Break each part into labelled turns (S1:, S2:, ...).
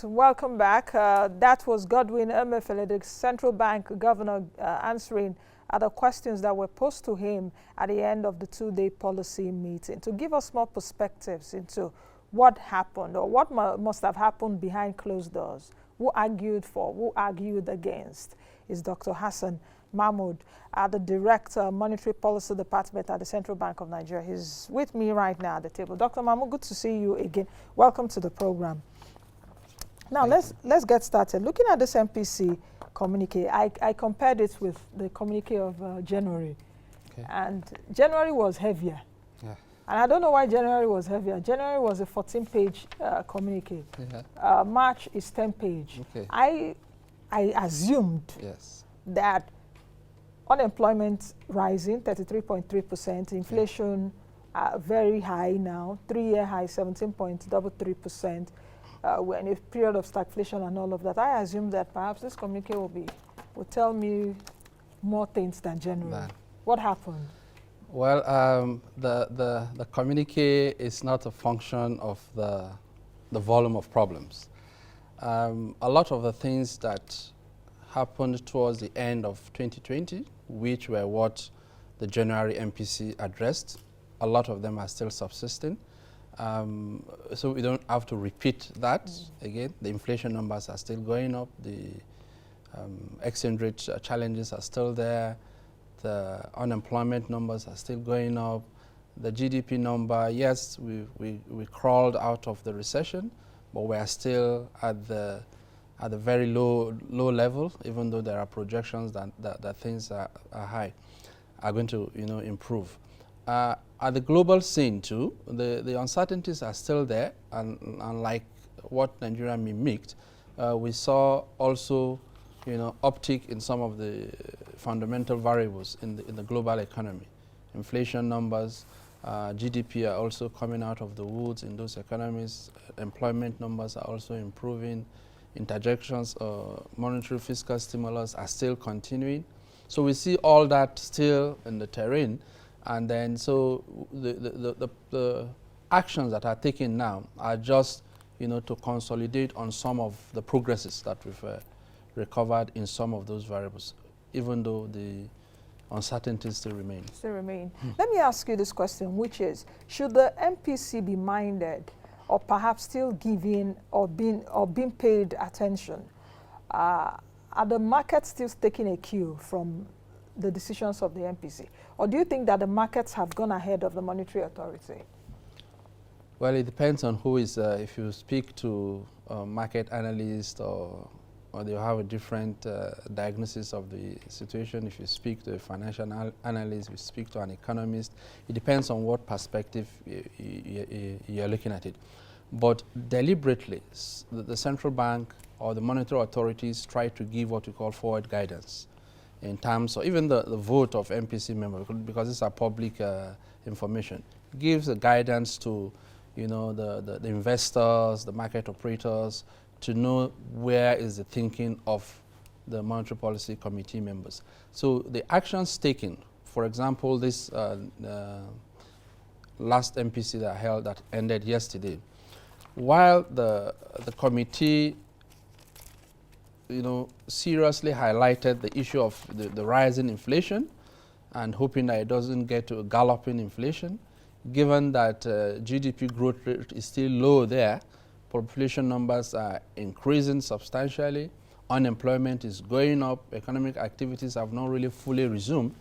S1: Welcome back. That was Godwin Emefiele, the central bank governor, answering the questions that were posed to him at the end of the two-day policy meeting to give us more perspectives into what happened or what must have happened behind closed doors. Who argued for, who argued against is Dr. Hassan Mahmud, the Director, Monetary Policy Department at the Central Bank of Nigeria. He's with me right now at the table. Dr. Mahmud, good to see you again. Welcome to the program. Now, let's get started. Looking at this MPC communique, I compared it with the communique of January. Okay. And January was heavier. Yeah. And I don't know why January was heavier. January was a 14-page communique. Yeah. March is 10-page. Okay. I assumed that unemployment rising, 33.3%, inflation very high now, 3-year high, 17.33%. We're in a period of stagflation and all of that. I assume that perhaps this communique will tell me more things than January. What happened?
S2: Well, the communique is not a function of the volume of problems. A lot of the things that happened towards the end of 2020, which were what the January MPC addressed, a lot of them are still subsisting. So we don't have to repeat that again. The inflation numbers are still going up. The exchange rate challenges are still there. The unemployment numbers are still going up. The GDP number, yes, we crawled out of the recession, but we are still at the very low level, even though there are projections that things are going to improve. At the global scene too, the uncertainties are still there, and unlike what Nigeria mimicked, we saw also uptick in some of the fundamental variables in the global economy. Inflation numbers, GDP are also coming out of the woods in those economies. Employment numbers are also improving. Interjections of monetary fiscal stimulus are still continuing. So we see all that still in the terrain. And then, so the actions that are taken now are just, to consolidate on some of the progresses that we've recovered in some of those variables, even though the uncertainties still remain.
S1: Let me ask you this question, which is, should the MPC be minded, or perhaps still giving or being paid attention? Are the markets still taking a cue from the decisions of the MPC? Or do you think that the markets have gone ahead of the monetary authority?
S2: Well, it depends on who is, if you speak to a market analyst or they'll have a different diagnosis of the situation. If you speak to a financial analyst, if you speak to an economist, it depends on what perspective you're looking at it. But deliberately, the central bank or the monetary authorities try to give what we call forward guidance in terms of even the vote of MPC members, because these are public information, gives a guidance to the investors, the market operators, to know where is the thinking of the Monetary Policy Committee members. So the actions taken, for example, this last MPC that I held that ended yesterday, while the committee seriously highlighted the issue of the rising inflation and hoping that it doesn't get to a galloping inflation, given that GDP growth rate is still low there, population numbers are increasing substantially, unemployment is going up, economic activities have not really fully resumed.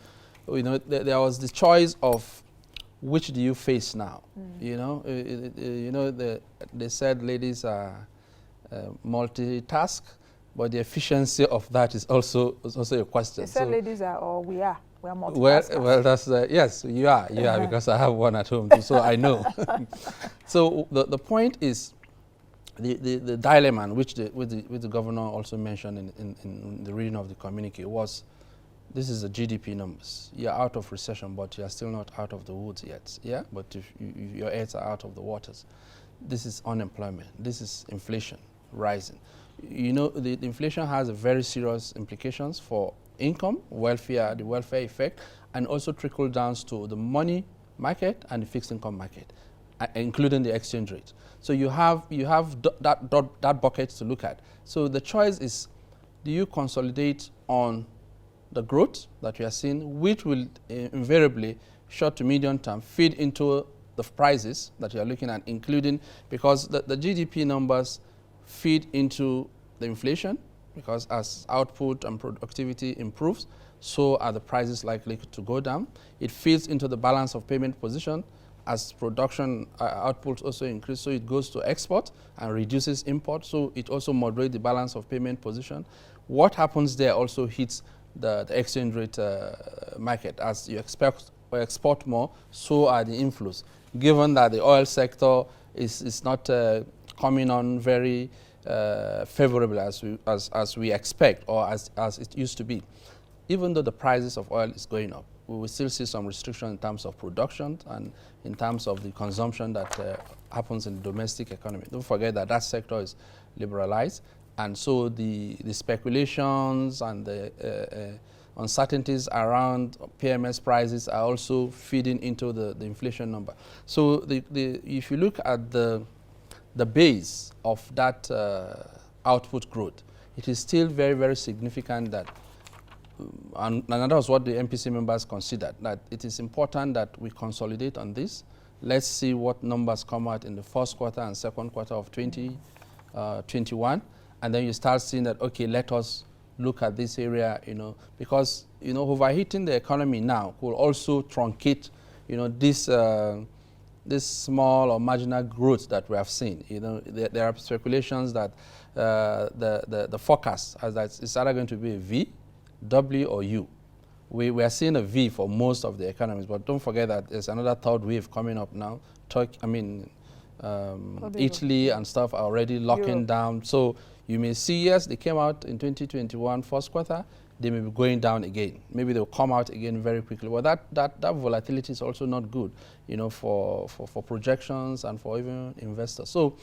S2: There was the choice of which do you face now? They said ladies are multitask, but the efficiency of that is also a question.
S1: They said ladies are, or we are multitaskers.
S2: Well, that's yes, you are, because I have one at home too, so I know. So the point is the dilemma, which the governor also mentioned in the reading of the communique, was this is the GDP numbers. You're out of recession, but you're still not out of the woods yet. Yeah, but if your heads are out of the waters. This is unemployment. This is inflation rising. The inflation has a very serious implications for income, welfare, the welfare effect, and also trickle down to the money market and the fixed income market. including the exchange rate. So you have that bucket to look at. So the choice is, do you consolidate on the growth that we are seeing, which will invariably, short to medium term, feed into the prices that you are looking at, including, because the GDP numbers feed into the inflation, because as output and productivity improves, so are the prices likely to go down. It feeds into the balance of payment position. As production output also increase, so it goes to export and reduces import, so it also moderates the balance of payment position. What happens there also hits the exchange rate market. As you expect or export more, so are the inflows. Given that the oil sector is not coming on very favorable as we expect, or as it used to be. Even though the prices of oil is going up, we will still see some restriction in terms of production and in terms of the consumption that happens in the domestic economy. Don't forget that that sector is liberalized, and so the speculations and the uncertainties around PMS prices are also feeding into the inflation number. So if you look at the base of that output growth, it is still very, very significant that, and that was what the MPC members considered, that it is important that we consolidate on this. Let's see what numbers come out in the first quarter and second quarter of 2021, and then you start seeing that, okay, let us look at this area, because, overheating the economy now will also truncate, this small or marginal growth that we have seen. There are speculations that the forecast is either going to be a V, W, or U. We are seeing a V for most of the economies, but don't forget that there's another third wave coming up now. Italy and stuff are already locking down. So you may see, yes, they came out in 2021 first quarter, they may be going down again. Maybe they'll come out again very quickly. Well, that volatility is also not good, for projections and for even investors. So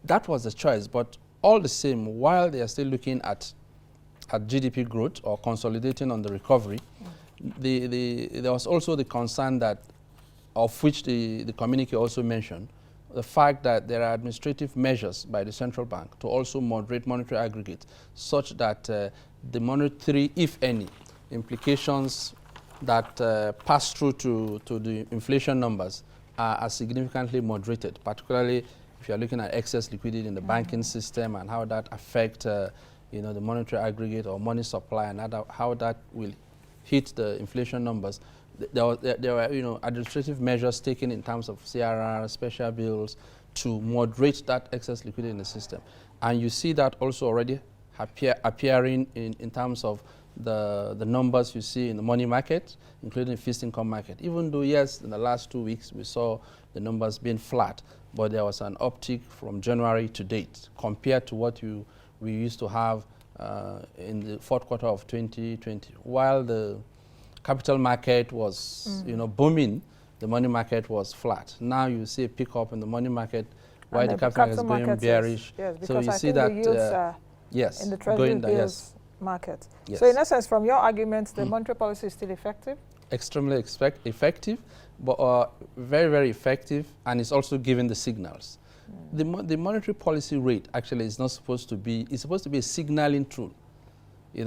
S2: that was the choice. But all the same, while they are still looking at GDP growth or consolidating on the recovery, there was also the concern that, of which the communique also mentioned, the fact that there are administrative measures by the central bank to also moderate monetary aggregate, such that the monetary, if any, implications that pass through to the inflation numbers are significantly moderated, particularly if you're looking at excess liquidity in the banking system and how that affects the monetary aggregate or money supply, and how that will hit the inflation numbers. There were administrative measures taken in terms of CRR, special bills, to moderate that excess liquidity in the system. And you see that also already appearing in terms of the numbers you see in the money market, including the fixed income market. Even though, yes, in the last 2 weeks we saw the numbers being flat, but there was an uptick from January to date compared to what we used to have in the fourth quarter of 2020. While the capital market was booming, the money market was flat. Now you see a pickup in the money market, while the capital market is going bearish.
S1: Yes,
S2: so you see
S1: that
S2: yes,
S1: in the treasury bills market.
S2: Yes.
S1: So in essence, from your arguments, the monetary policy is still effective?
S2: Extremely effective, but very, very effective, and it's also giving the signals. The monetary policy rate actually is not supposed to be, it's supposed to be a signaling tool,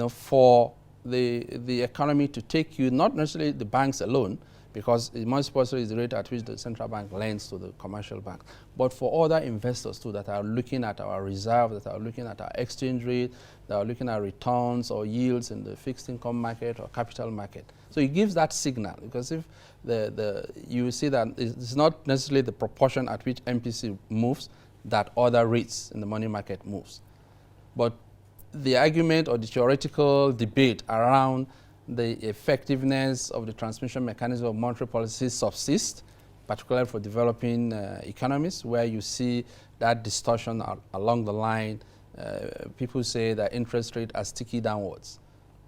S2: for the economy to take you, not necessarily the banks alone, because the monetary policy is the rate at which the central bank lends to the commercial bank, but for other investors too that are looking at our reserve, that are looking at our exchange rate, that are looking at returns or yields in the fixed income market or capital market. So it gives that signal, because if you see that it's not necessarily the proportion at which MPC moves that other rates in the money market moves. But the argument or the theoretical debate around the effectiveness of the transmission mechanism of monetary policy subsists, particularly for developing economies, where you see that distortion along the line. People say that interest rates are sticky downwards.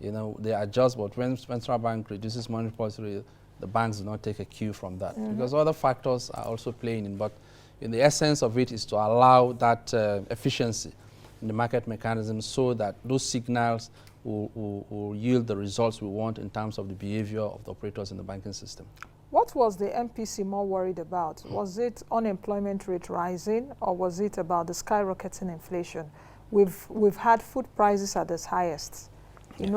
S2: They adjust, but when central bank reduces monetary policy rate, the banks do not take a cue from that, because other factors are also playing in. But in the essence of it is to allow that efficiency in the market mechanism, so that those signals will yield the results we want in terms of the behavior of the operators in the banking system.
S1: What was the MPC more worried about? Was it unemployment rate rising, or was it about the skyrocketing inflation? We've had food prices at its highest in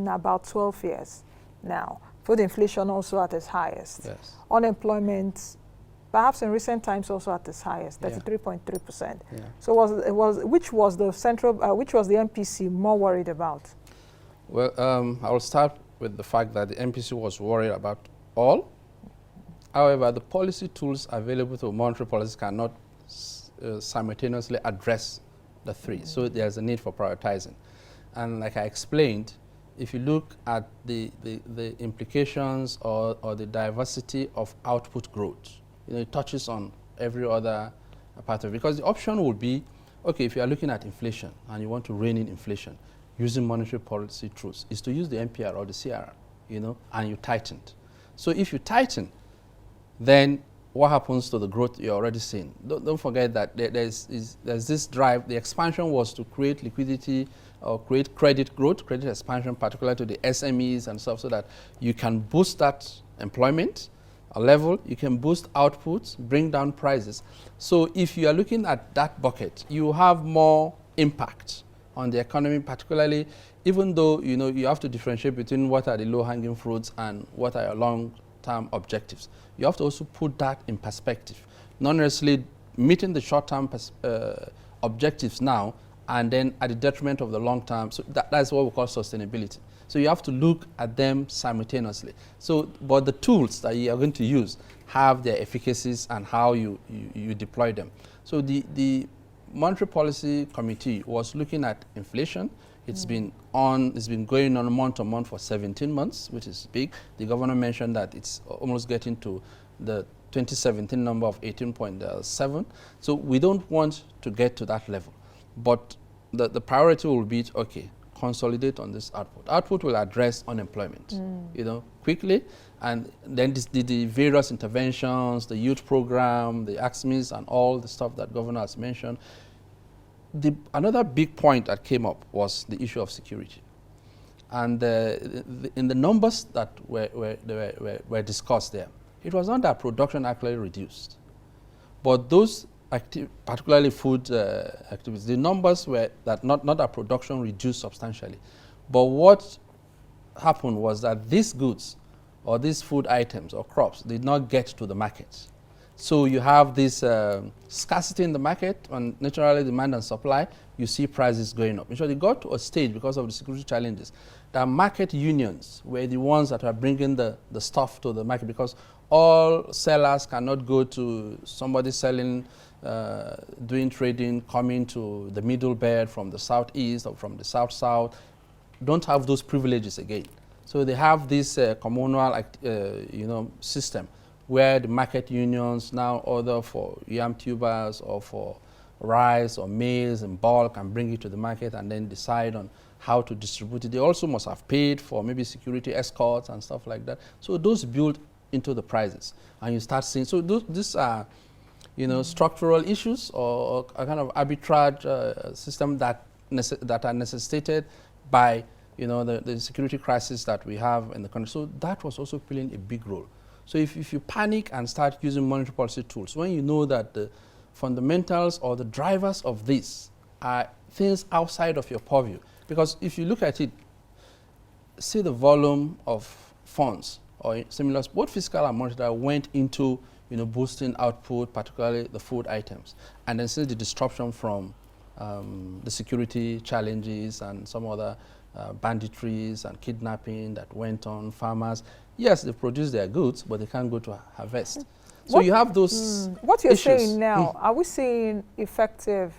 S1: about 12 years now. Food inflation also at its highest.
S2: Yes.
S1: Unemployment, perhaps in recent times, also at its highest, 33.3%.
S2: Yeah.
S1: So which was the MPC more worried about?
S2: Well, I will start with the fact that the MPC was worried about all. However, the policy tools available to monetary policy cannot simultaneously address the three. So there's a need for prioritizing. And like I explained, if you look at the implications or the diversity of output growth, it touches on every other part of it. Because the option would be, okay, if you are looking at inflation and you want to rein in inflation using monetary policy tools, is to use the MPR or the CRR, and you tightened. So if you tighten, then what happens to the growth you're already seeing? Don't forget that there's this drive. The expansion was to create liquidity or create credit growth, credit expansion, particularly to the SMEs and stuff, so that you can boost that employment level, you can boost outputs, bring down prices. So if you are looking at that bucket, you have more impact on the economy, particularly even though you have to differentiate between what are the low-hanging fruits and what are your long-term objectives. You have to also put that in perspective, not necessarily meeting the short-term objectives now and then at the detriment of the long-term. So that's what we call sustainability. So you have to look at them simultaneously. So, but the tools that you are going to use have their efficacies and how you deploy them. So the Monetary Policy Committee was looking at inflation. It's been going on month to month for 17 months, which is big. The governor mentioned that it's almost getting to the 2017 number of 18.7. So we don't want to get to that level. But the priority will be, okay, consolidate on this output. Output will address unemployment, quickly. And then the various interventions, the youth program, the AXMIs, and all the stuff that governor has mentioned. Another big point that came up was the issue of security. And in the numbers that were discussed there, it was not that production actually reduced. But those particularly food activities, the numbers were that not that production reduced substantially. But what happened was that these goods or these food items or crops did not get to the market. So you have this scarcity in the market, and naturally demand and supply, you see prices going up. So they got to a stage because of the security challenges that market unions were the ones that are bringing the stuff to the market, because all sellers cannot go to somebody selling, doing trading, coming to the middle belt from the southeast or from the south-south, don't have those privileges again. So they have this communal system where the market unions now order for yam tubers or for rice or maize in bulk and bring it to the market and then decide on how to distribute it. They also must have paid for maybe security escorts and stuff like that. So those build into the prices, and you start seeing. So these are, structural issues or a kind of arbitrage system that are necessitated by the security crisis that we have in the country. So that was also playing a big role. So if you panic and start using monetary policy tools, when you know that the fundamentals or the drivers of this are things outside of your purview, because if you look at it, see the volume of funds or stimulus, both fiscal and monetary, went into boosting output, particularly the food items, and then see the disruption from the security challenges and some other banditries and kidnapping that went on. Farmers, yes, they produce their goods, but they can't go to harvest. So you have those
S1: What you're
S2: issues.
S1: saying now, are we seeing effective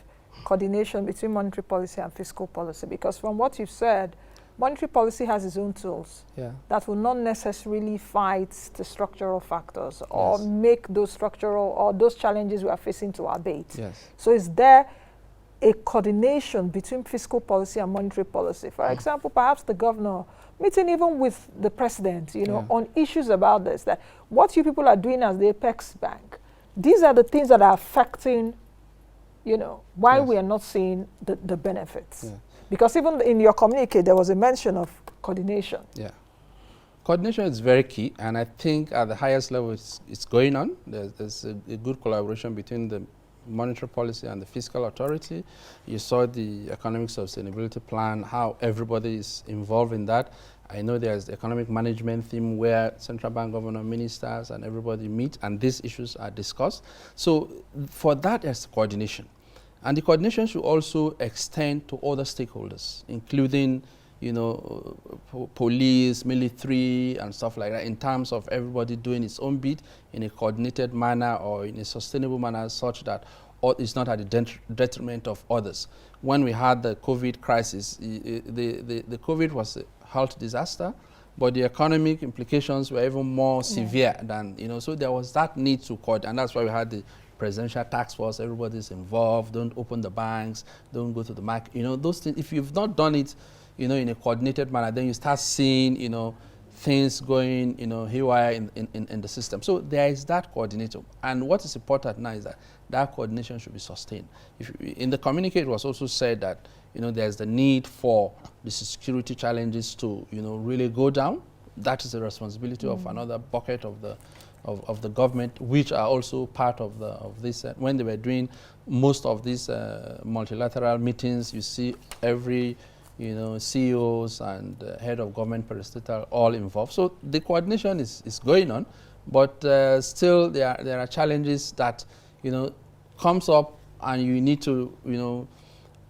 S1: coordination between monetary policy and fiscal policy? Because from what you've said, monetary policy has its own tools that will not necessarily fight the structural factors or make those structural or those challenges we are facing to abate. So is there a coordination between fiscal policy and monetary policy? For example, perhaps the governor meeting even with the president, on issues about this, that what you people are doing as the Apex Bank, these are the things that are affecting, why we are not seeing the benefits. Because even in your communique, there was a mention of coordination.
S2: Coordination is very key, and I think at the highest level it's going on. There's a good collaboration between the monetary policy and the fiscal authority. You saw the economic sustainability plan, how everybody is involved in that. I know there's the economic management theme where central bank governor, ministers, and everybody meet, and these issues are discussed. So for that, there's coordination. And the coordination should also extend to other stakeholders, including police, military, and stuff like that, in terms of everybody doing its own bit in a coordinated manner or in a sustainable manner, such that it's not at the detriment of others. When we had the COVID crisis, the COVID was a health disaster, but the economic implications were even more severe than, so there was that need to coordinate, and that's why we had the presidential task force. Everybody's involved. Don't open the banks, don't go to the market. Those things, if you've not done it, in a coordinated manner, then you start seeing, things going, haywire in the system. So there is that coordinator. And what is important now is that coordination should be sustained. In the communique, it was also said that, there's the need for the security challenges to, really go down. That is the responsibility of another bucket of the government, which are also part of this. When they were doing most of these multilateral meetings, you see every CEOs and head of government parastatal all involved. So the coordination is going on, but still there are challenges that comes up, and you need to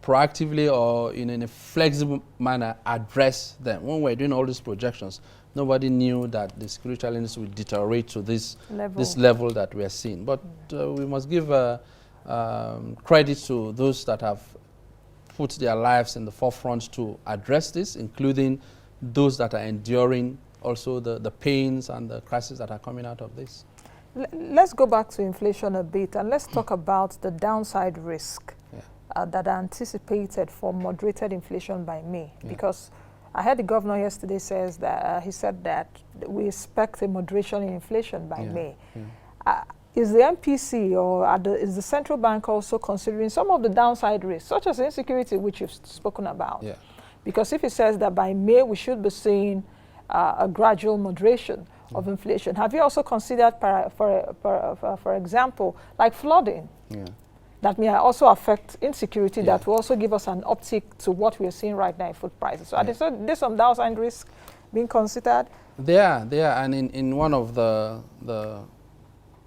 S2: proactively or in a flexible manner address them. When we're doing all these projections, nobody knew that the security challenges would deteriorate to this level that we are seeing. But we must give credit to those that have put their lives in the forefront to address this, including those that are enduring also the pains and the crises that are coming out of this.
S1: Let's go back to inflation a bit, and let's talk about the downside risk that are anticipated for moderated inflation by May. Because I heard the governor yesterday says that he said that we expect a moderation in inflation by May. Is the MPC or is the central bank also considering some of the downside risks, such as insecurity, which you've spoken about? Because if it says that by May we should be seeing a gradual moderation of inflation, have you also considered, for example, like flooding, that may also affect insecurity, that will also give us an uptick to what we are seeing right now in food prices? So are there some downside risks being considered?
S2: There are, and in one of the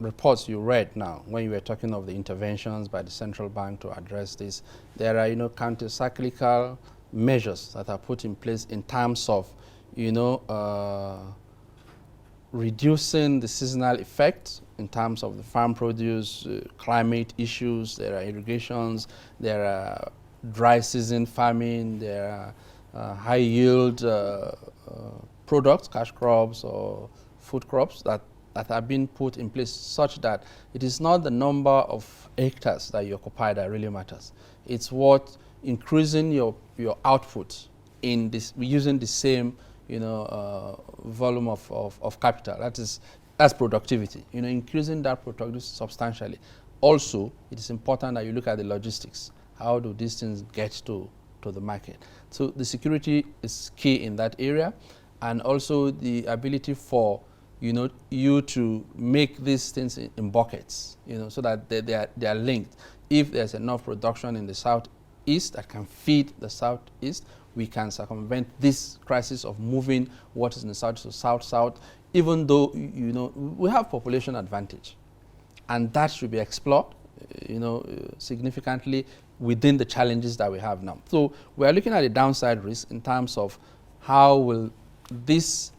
S2: reports you read now, when you were talking of the interventions by the central bank to address this, there are, counter-cyclical measures that are put in place in terms of, reducing the seasonal effect in terms of the farm produce, climate issues. There are irrigations, there are dry season farming, there are high yield products, cash crops or food crops that are being put in place, such that it is not the number of hectares that you occupy that really matters. It's what increasing your output in this, using the same volume of capital. That's productivity. Increasing that productivity substantially. Also, it is important that you look at the logistics. How do these things get to the market? So the security is key in that area, and also the ability for you to make these things in buckets, so that they are linked. If there's enough production in the southeast that can feed the southeast, we can circumvent this crisis of moving what is in the south to south, even though we have population advantage, and that should be explored significantly within the challenges that we have now. So we are looking at the downside risk in terms of how will this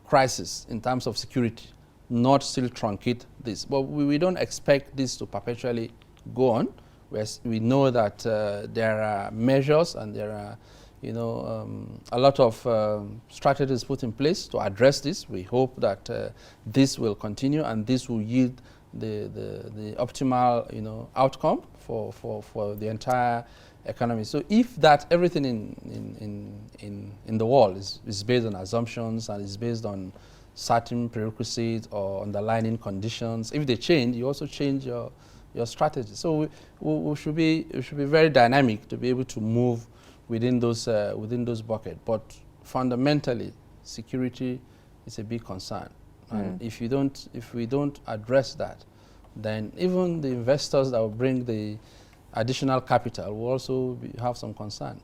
S2: crisis in terms of security not still truncate this. But we don't expect this to perpetually go on. We know that there are measures and there are a lot of strategies put in place to address this. We hope that this will continue and this will yield the optimal outcome for the entire economy. So if that everything in the world is based on assumptions and is based on certain prerequisites or underlying conditions, if they change, you also change your strategy. So we should be very dynamic to be able to move within those buckets. But fundamentally, security is a big concern. And if we don't address that, then even the investors that will bring the additional capital will also have some concern.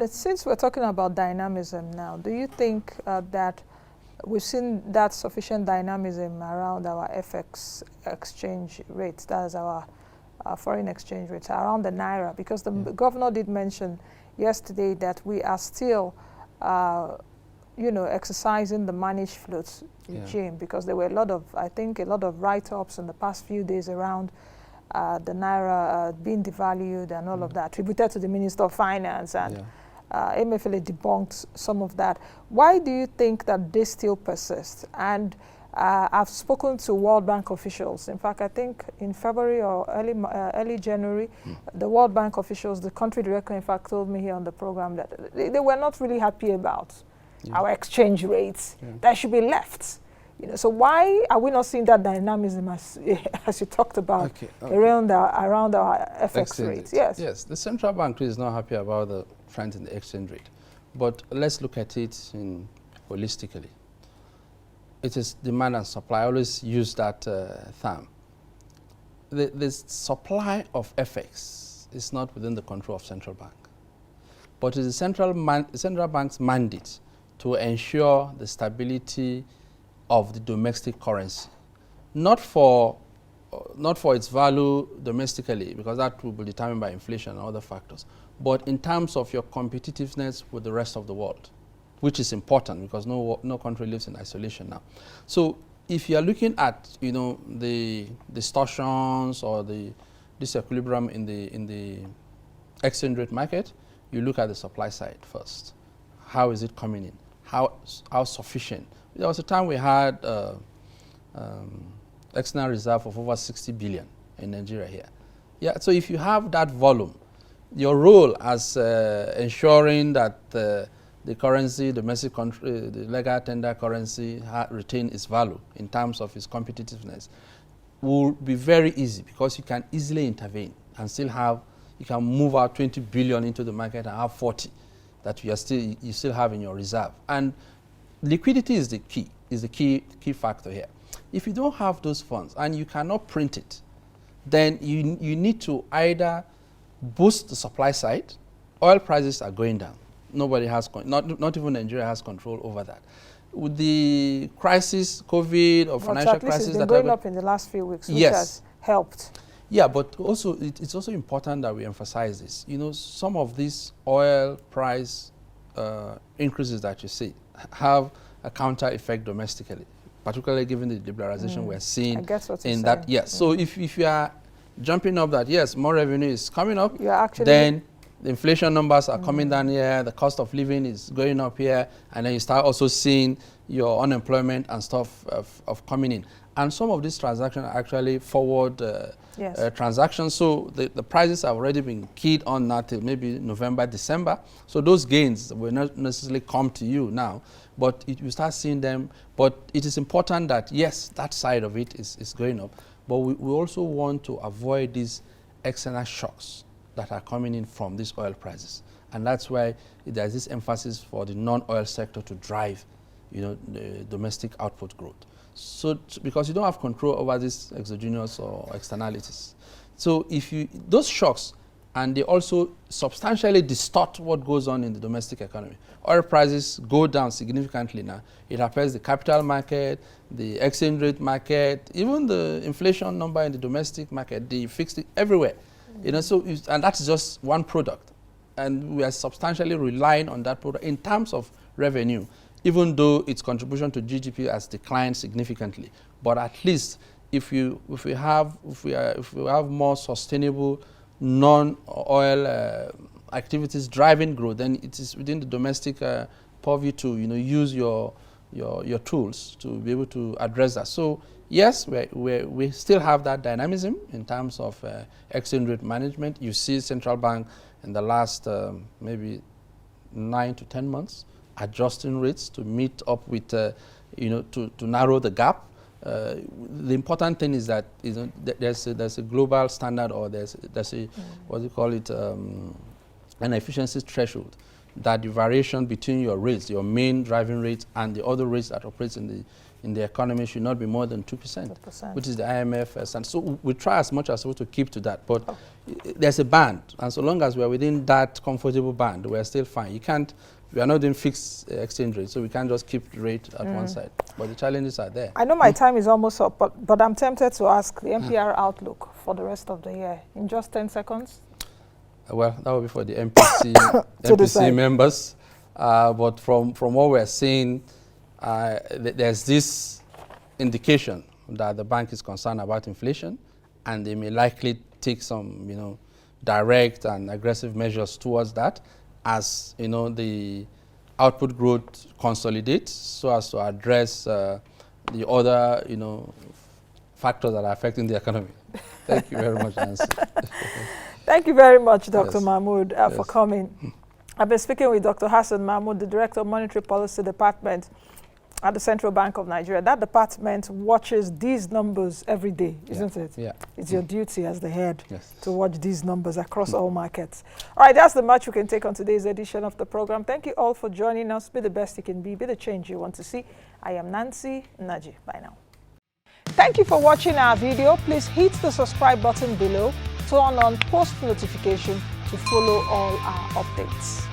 S1: Since we're talking about dynamism now, do you think that we've seen that sufficient dynamism around our FX exchange rates, that is our foreign exchange rates, around the Naira? Because the governor did mention yesterday that we are still exercising the managed floats regime, because there were I think a lot of write-ups in the past few days around the Naira being devalued and all of that, attributed to the Minister of Finance, and MFLA debunked some of that. Why do you think that this still persists? And I've spoken to World Bank officials. In fact, I think in February or early January, the World Bank officials, the country director, in fact, told me here on the program that they were not really happy about our exchange rates. That should be left. So why are we not seeing that dynamism as you talked about around our FX rates?
S2: Yes, the central bank is not happy about the trend in the exchange rate, but let's look at it holistically. It is demand and supply. I always use that term. The supply of FX is not within the control of central bank, but it is the central bank's mandate to ensure the stability of the domestic currency, not for its value domestically, because that will be determined by inflation and other factors, but in terms of your competitiveness with the rest of the world, which is important because no country lives in isolation now. So if you are looking at the distortions or the disequilibrium in the exchange rate market, you look at the supply side first. How is it coming in? How sufficient? There was a time we had external reserve of over 60 billion in Nigeria here. Yeah, so if you have that volume, your role as ensuring that the currency, domestic country, the legal tender currency retain its value in terms of its competitiveness will be very easy, because you can easily intervene and you can move out 20 billion into the market and have 40 that you still have in your reserve. And liquidity is the key factor here. If you don't have those funds and you cannot print it, then you need to either boost the supply side. Oil prices are going down. Nobody has, not even Nigeria has control over that. With the crisis, COVID or financial crisis,
S1: it's been going up in the last few weeks, which has helped.
S2: Yeah, but also it's also important that we emphasize this. Some of these oil price increases that you see have a counter effect domestically, particularly given the liberalization we're seeing in that. Yes, so if you are jumping up that, yes, more revenue is coming up, then the inflation numbers are coming down here, the cost of living is going up here, and then you start also seeing your unemployment and stuff of coming in. And some of these transactions are actually forward transactions, so the prices have already been keyed on now till maybe November, December. So those gains will not necessarily come to you now, but you start seeing them. But it is important that, yes, that side of it is going up, but we also want to avoid these external shocks that are coming in from these oil prices. And that's why there's this emphasis for the non-oil sector to drive the domestic output growth. So because you don't have control over these exogenous or externalities. So those shocks, and they also substantially distort what goes on in the domestic economy. Oil prices go down significantly now. It affects the capital market, the exchange rate market, even the inflation number in the domestic market, the fixed everywhere. And that's just one product. And we are substantially relying on that product in terms of revenue, even though its contribution to GDP has declined significantly. But at least if we have more sustainable non-oil activities driving growth, then it is within the domestic purview to use your tools to be able to address that. So yes, we still have that dynamism in terms of exchange rate management. You see central bank in the last maybe 9 to 10 months adjusting rates to meet up with, to narrow the gap. The important thing is that there's a global standard, or there's a what do you call it, an efficiency threshold that the variation between your rates, your main driving rate, and the other rates that operates in the economy should not be more than 2%, which is the IMF. And so we try as much as possible to keep to that. But there's a band, and so long as we're within that comfortable band, we're still fine. We are not doing fixed exchange rate, so we can't just keep the rate at one side. But the challenges are there.
S1: I know my time is almost up, but I'm tempted to ask the MPR outlook for the rest of the year in just 10 seconds.
S2: Well, that will be for the MPC members. But from what we're seeing, there's this indication that the bank is concerned about inflation, and they may likely take some, direct and aggressive measures towards that, as the output growth consolidates, so as to address the other factors that are affecting the economy. Thank you very much, Nancy.
S1: Thank you very much, Dr. Mahmud, for coming. I've been speaking with Dr. Hassan Mahmud, the Director of Monetary Policy Department at the Central Bank of Nigeria. That department watches these numbers every day, isn't it?
S2: Yeah.
S1: It's your duty as the head to watch these numbers across all markets. All right, that's the much we can take on today's edition of the program. Thank you all for joining us. Be the best you can be the change you want to see. I am Nancy Naji. Bye now. Thank you for watching our video. Please hit the subscribe button below, turn on post notification to follow all our updates.